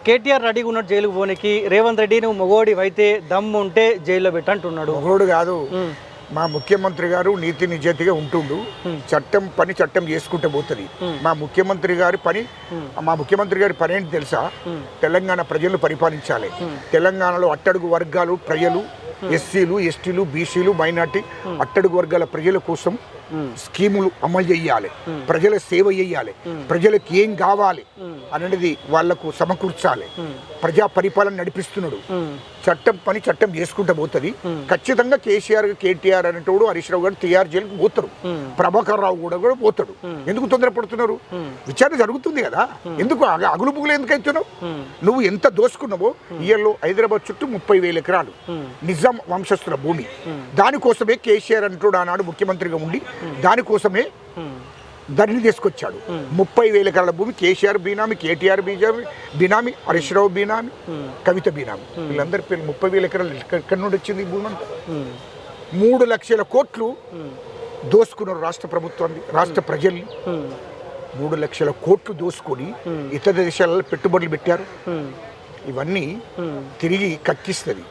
కేటీఆర్ రెడీగా ఉన్నాడు జైలుకు పోనీకి. రేవంత్ రెడ్డి నువ్వు మొగోడి అయితే దమ్ము ఉంటే జైల్లో పెట్టంటున్నాడు. మొగోడు కాదు, మా ముఖ్యమంత్రి గారు నీతి నిజాయితీగా ఉంటుండు. చట్టం పని చట్టం చేసుకుంటే పోతుంది. మా ముఖ్యమంత్రి గారి పని ఏంటి తెలుసా? తెలంగాణ ప్రజలను పరిపాలించాలి. తెలంగాణలో అట్టడుగు వర్గాలు ప్రజలు, ఎస్సీలు, ఎస్టీలు, బీసీలు, మైనార్టీ అట్టడుగు వర్గాల ప్రజల కోసం స్కీములు అమలు చేయాలి. ప్రజల సేవ చేయాలి. ప్రజలకు ఏం కావాలి అనేది వాళ్లకు సమకూర్చాలి. ప్రజా పరిపాలన నడిపిస్తున్నాడు. చట్టం పని చట్టం చేసుకుంటూ పోతుంది. ఖచ్చితంగా కేటీఆర్ అనేటోడు, హరీష్ రావు గారు తిహార్ జైలుకు పోతారు. ప్రభాకర్ రావు కూడా పోతాడు. ఎందుకు తొందరపడుతున్నారు? విచారణ జరుగుతుంది కదా, ఎందుకు అగులు పుగులు ఎందుకు అవుతున్నావు? నువ్వు ఎంత దోసుకున్నావో ఇయర్లో హైదరాబాద్ చుట్టూ 30,000 ఎకరాలు నిజాం వంశస్థుల భూమి. దానికోసమే కేసీఆర్ అంటూ ఆనాడు ముఖ్యమంత్రిగా ఉండి దానికోసమే దాన్ని తీసుకొచ్చాడు. 30,000 ఎకరాల భూమి కేసీఆర్ బీనామీ, కేటీఆర్ బీనామీ, హరీష్ రావు బీనామీ, కవిత బీనామీ. వీళ్ళందరి పేరు 30,000 ఎకరాలు ఎక్కడి నుండి వచ్చింది ఈ భూమి అంతా? 3 లక్షల కోట్లు దోసుకున్నారు రాష్ట్ర ప్రభుత్వాన్ని, రాష్ట్ర ప్రజల్ని. 3 లక్షల కోట్లు దోసుకొని ఇతర దేశాలలో పెట్టుబడులు పెట్టారు. ఇవన్నీ తిరిగి కక్కిస్తుంది.